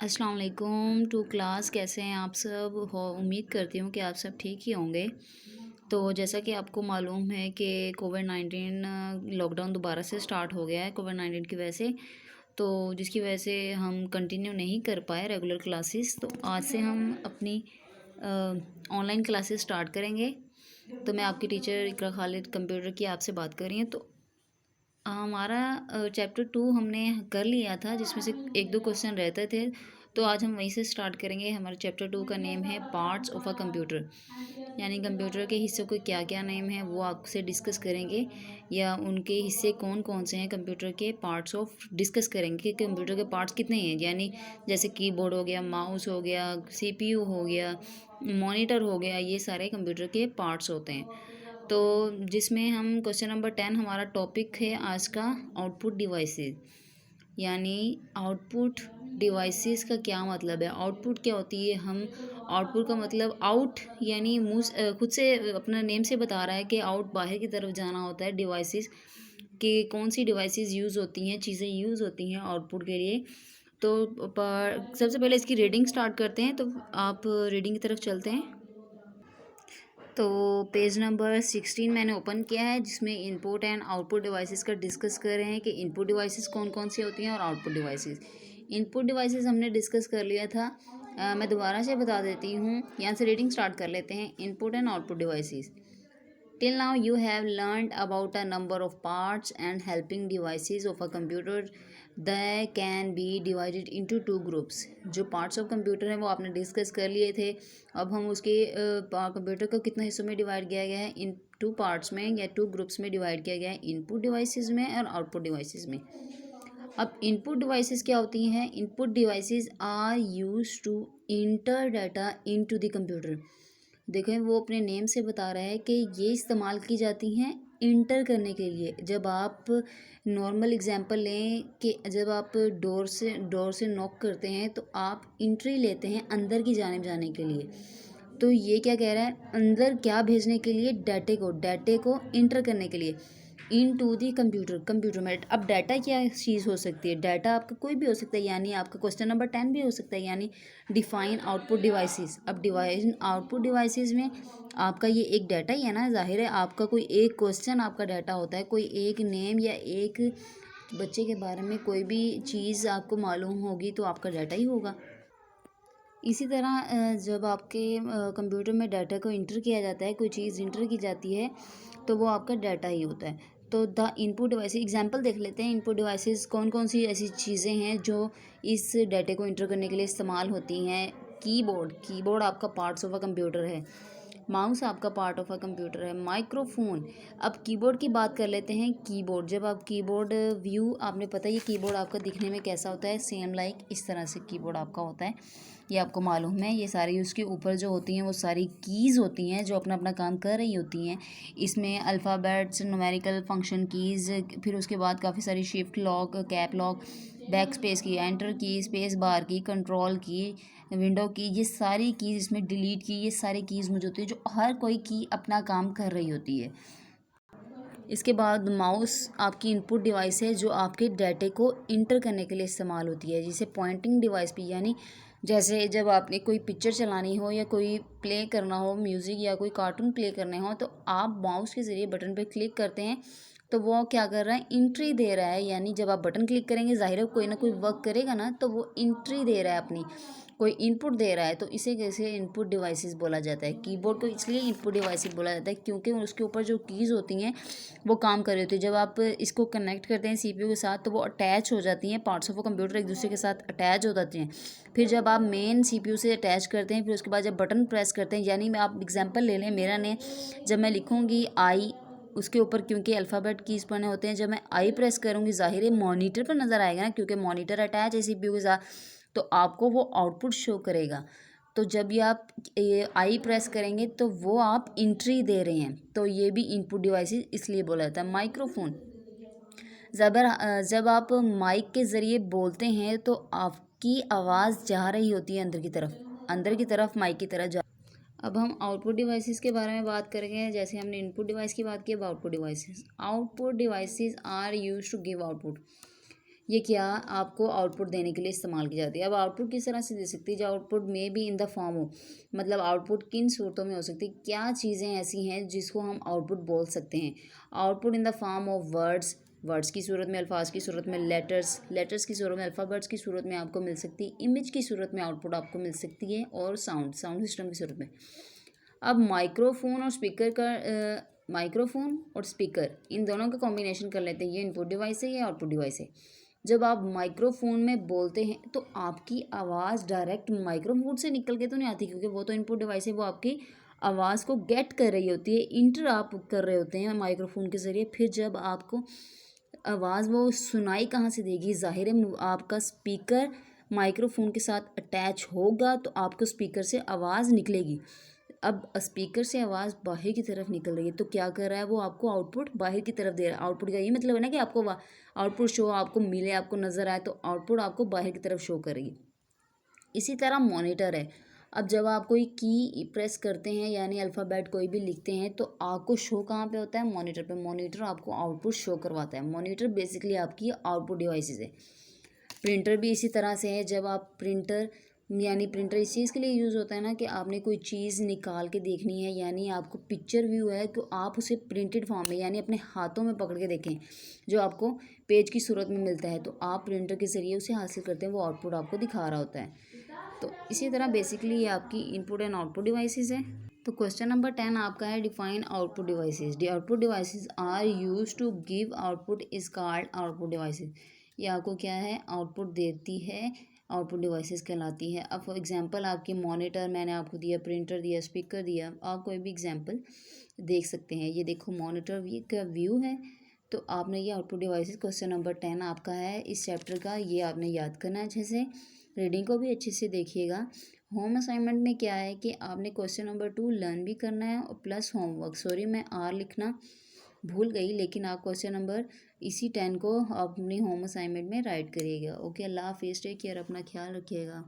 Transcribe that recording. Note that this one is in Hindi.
अस्सलाम वालेकुम टू क्लास। कैसे हैं आप सब? हो उम्मीद करती हूँ कि आप सब ठीक ही होंगे। तो जैसा कि आपको मालूम है कि कोविड-19 लॉकडाउन दोबारा से स्टार्ट हो गया है कोविड-19 की वजह से। तो जिसकी वजह से हम कंटिन्यू नहीं कर पाए रेगुलर क्लासेस। तो आज से हम अपनी ऑनलाइन क्लासेस स्टार्ट करेंगे। तो मैं आपकी टीचर इकरा खालिद कंप्यूटर की आपसे बात कर रही हूँ। तो हमारा चैप्टर 2 हमने कर लिया था, जिसमें से एक दो क्वेश्चन रहते थे। तो आज हम वहीं से स्टार्ट करेंगे। हमारे चैप्टर 2 का नेम है पार्ट्स ऑफ अ कंप्यूटर, यानी कंप्यूटर के हिस्सों को क्या क्या नेम है वो आपसे डिस्कस करेंगे, या उनके हिस्से कौन कौन से हैं कंप्यूटर के पार्ट्स ऑफ डिस्कस करेंगे कि कंप्यूटर के पार्ट्स कितने हैं। यानी जैसे कीबोर्ड हो गया, माउस हो गया, सीपीयू हो गया, मॉनिटर हो गया, ये सारे कंप्यूटर के पार्ट्स होते हैं। तो जिसमें हम क्वेश्चन नंबर 10 हमारा टॉपिक है आज का आउटपुट डिवाइसेस। यानी आउटपुट डिवाइसेस का क्या मतलब है, आउटपुट क्या होती है। हम आउटपुट का मतलब आउट, यानी मुंह खुद से अपना नेम से बता रहा है कि आउट बाहर की तरफ जाना होता है। डिवाइसेस के कौन सी डिवाइसेस यूज़ होती हैं, चीज़ें यूज़ होती हैं आउटपुट के लिए। तो सबसे पहले इसकी रीडिंग स्टार्ट करते हैं। तो आप रीडिंग की तरफ चलते हैं। तो पेज नंबर 16 मैंने ओपन किया है, जिसमें इनपुट एंड आउटपुट डिवाइसेस का डिस्कस कर रहे हैं कि इनपुट डिवाइसेस कौन कौन सी होती हैं और आउटपुट डिवाइसेस। इनपुट डिवाइसेस हमने डिस्कस कर लिया था। मैं दोबारा से बता देती हूँ। यहाँ से रीडिंग स्टार्ट कर लेते हैं। Input and output devices. Till now, you have learned about a number of parts and helping devices of a computer. They can be divided into two groups. जो पार्ट्स ऑफ कंप्यूटर हैं वो आपने डिस्कस कर लिए थे। अब हम उसके कंप्यूटर को कितने हिस्सों में डिवाइड किया गया है, इन टू पार्ट्स में या टू ग्रुप्स में डिवाइड किया गया है, इनपुट डिवाइसेस में और आउटपुट डिवाइसेस में। अब इनपुट डिवाइसेस क्या होती हैं? Input devices are use to enter data into the computer. देखें, वो अपने नेम से बता रहा है कि ये इस्तेमाल की जाती हैं इंटर करने के लिए। जब आप नॉर्मल एग्जांपल लें कि जब आप डोर से नॉक करते हैं तो आप इंट्री लेते हैं अंदर की जानिब जाने के लिए। तो ये क्या कह रहा है, अंदर क्या भेजने के लिए? डाटे को इंटर करने के लिए इन टू दी कंप्यूटर में। अब डाटा क्या चीज़ हो सकती है? डाटा आपका कोई भी हो सकता है, यानी आपका क्वेश्चन नंबर 10 भी हो सकता है, यानी डिफाइन आउटपुट डिवाइसेस। अब डिवाइन आउटपुट डिवाइसेस में आपका ये एक डाटा ही है ना। जाहिर है आपका कोई एक क्वेश्चन आपका डाटा होता है, कोई एक नेम या एक बच्चे के बारे में कोई भी चीज़ आपको मालूम होगी तो आपका डाटा ही होगा। इसी तरह जब आपके कंप्यूटर में डाटा को इंटर किया जाता है, कोई चीज़ इंटर की जाती है, तो वो आपका डाटा ही होता है। तो द इनपुट डिवाइस एग्जांपल देख लेते हैं। इनपुट डिवाइसेस कौन कौन सी ऐसी चीज़ें हैं जो इस डाटे को इंटर करने के लिए इस्तेमाल होती हैं। कीबोर्ड आपका पार्ट्स ऑफ अ कंप्यूटर है। माउस आपका पार्ट ऑफ अ कंप्यूटर है। माइक्रोफोन। अब कीबोर्ड की बात कर लेते हैं। कीबोर्ड, जब आप कीबोर्ड व्यू, आपने पता है ये कीबोर्ड आपका दिखने में कैसा होता है, सेम लाइक इस तरह से कीबोर्ड आपका होता है, ये आपको मालूम है। ये सारी उसके ऊपर जो होती हैं वो सारी कीज़ होती हैं जो अपना अपना काम कर रही होती हैं। इसमें अल्फ़ाबेट्स, न्यूमेरिकल फंक्शन कीज़, फिर उसके बाद काफ़ी सारी shift lock, cap lock, back space की, एंटर की, स्पेस बार की, कंट्रोल की, विंडो की, ये सारी कीज़, इसमें डिलीट की, ये सारी कीज़ मौजूद होती है जो हर कोई की अपना काम कर रही होती है। इसके बाद माउस आपकी इनपुट डिवाइस है जो आपके डाटे को इंटर करने के लिए इस्तेमाल होती है, जिसे पॉइंटिंग डिवाइस भी, यानी जैसे जब आपने कोई पिक्चर चलानी हो या कोई प्ले करना हो म्यूज़िक या कोई कार्टून प्ले करने हो, तो आप माउस के ज़रिए बटन पर क्लिक करते हैं तो वो क्या कर रहा है, एंट्री दे रहा है। यानी जब आप बटन क्लिक करेंगे ज़ाहिर है कोई ना कोई वर्क करेगा ना, तो वो एंट्री दे रहा है अपनी, कोई इनपुट दे रहा है। तो इसे कैसे इनपुट डिवाइसेस बोला जाता है। कीबोर्ड को इसलिए इनपुट डिवाइसेस बोला जाता है क्योंकि उसके ऊपर जो कीज़ होती हैं वो काम कर रही होती है। जब आप इसको कनेक्ट करते हैं सीपीयू के साथ तो वो अटैच हो जाती हैं, पार्ट्स ऑफ कंप्यूटर एक दूसरे के साथ अटैच हो जाती हैं। फिर जब आप मेन सीपीयू से अटैच करते हैं, फिर उसके बाद जब बटन प्रेस करते हैं, यानी मैं आप एग्जांपल ले लें, मेरा ने जब मैं लिखूँगी आई, उसके ऊपर क्योंकि अल्फ़ाबेट कीज़ बने होते हैं, जब मैं आई प्रेस करूँगी ज़ाहिर है मॉनिटर पर नज़र आएगा ना, क्योंकि मॉनिटर अटैच है सीपीयू के साथ, तो आपको वो आउटपुट शो करेगा। तो जब ये आप ये आई प्रेस करेंगे तो वो आप एंट्री दे रहे हैं, तो ये भी इनपुट डिवाइसेस इसलिए बोला जाता है। माइक्रोफोन, जब आप माइक के ज़रिए बोलते हैं तो आपकी आवाज़ जा रही होती है अंदर की तरफ माइक की तरफ जा। अब हम आउटपुट डिवाइसेस के बारे में बात करेंगे। जैसे हमने इनपुट डिवाइस की बात की, अब output devices. Output devices are used to give output. ये क्या आपको आउटपुट देने के लिए इस्तेमाल की जाती है। अब आउटपुट किस तरह से दे सकती है, जो आउटपुट में भी इन द फॉर्म हो, मतलब आउटपुट किन सूरतों में हो सकती है, क्या चीज़ें ऐसी हैं जिसको हम आउटपुट बोल सकते हैं। Output in the form of words, words की सूरत में, अल्फाज की सूरत में, लेटर्स, लेटर्स की सूरत में, अल्फ़ाबेट्स की सूरत में आपको मिल सकती है, इमेज की सूरत में आउटपुट आपको मिल सकती है, और साउंड, साउंड सिस्टम की सूरत में। अब माइक्रोफोन और स्पीकर का माइक्रोफोन और स्पीकर इन दोनों का कॉम्बिनेशन कर लेते हैं, ये इनपुट डिवाइस है, ये आउटपुट डिवाइस है। जब आप माइक्रोफोन में बोलते हैं तो आपकी आवाज़ डायरेक्ट माइक्रोफोन से निकल के तो नहीं आती, क्योंकि वो तो इनपुट डिवाइस है, वो आपकी आवाज़ को गेट कर रही होती है, इंटर आप कर रहे होते हैं माइक्रोफोन के ज़रिए। फिर जब आपको आवाज़ वो सुनाई कहाँ से देगी, ज़ाहिर है आपका स्पीकर माइक्रोफोन के साथ अटैच होगा तो आपको स्पीकर से आवाज़ निकलेगी। अब स्पीकर से आवाज़ बाहर की तरफ निकल रही है तो क्या कर रहा है, वो आपको आउटपुट बाहर की तरफ दे रहा है। आउटपुट का ये मतलब है ना कि आपको आउटपुट शो आपको मिले, आपको नज़र आए, तो आउटपुट आपको बाहर की तरफ शो करेगी। इसी तरह मॉनिटर है। अब जब आप कोई की प्रेस करते हैं यानी अल्फ़ाबेट कोई भी लिखते हैं तो आपको शो कहाँ पे होता है, मॉनिटर पे। मॉनिटर आपको आउटपुट शो करवाता है। मॉनिटर बेसिकली आपकी आउटपुट डिवाइसेस है। प्रिंटर भी इसी तरह से है। जब आप प्रिंटर यानी प्रिंटर इस चीज़ के लिए यूज़ होता है ना कि आपने कोई चीज़ निकाल के देखनी है, यानी आपको पिक्चर व्यू है कि आप उसे प्रिंटेड फॉर्म में यानी अपने हाथों में पकड़ के देखें, जो आपको पेज की सूरत में मिलता है, तो आप प्रिंटर के ज़रिए उसे हासिल करते हैं, वो आउटपुट आपको दिखा रहा होता है। तो इसी तरह बेसिकली ये आपकी इनपुट एंड आउटपुट डिवाइसेस है। तो क्वेश्चन नंबर 10 आपका है, define output devices. The output devices are use to give output is called output devices. ये आपको क्या है, आउटपुट देती है, आउटपुट डिवाइसेस कहलाती है। अब फॉर एग्जांपल आपकी मॉनिटर मैंने आपको दिया, प्रिंटर दिया, स्पीकर दिया, आप कोई भी एग्जांपल देख सकते हैं। ये देखो मॉनिटर का व्यू है, तो आपने ये आउटपुट डिवाइसेस क्वेश्चन नंबर 10 आपका है इस चैप्टर का, ये आपने याद करना है अच्छे से। रीडिंग को भी अच्छे से देखिएगा। होम असाइनमेंट में क्या है कि आपने क्वेश्चन नंबर 2 लर्न भी करना है और प्लस होमवर्क। सॉरी मैं आर लिखना भूल गई, लेकिन आप क्वेश्चन नंबर इसी 10 को अपनी होम असाइनमेंट में राइट करिएगा। ओके, अल्लाह हाफिज़, टेक केयर, अपना ख्याल रखिएगा।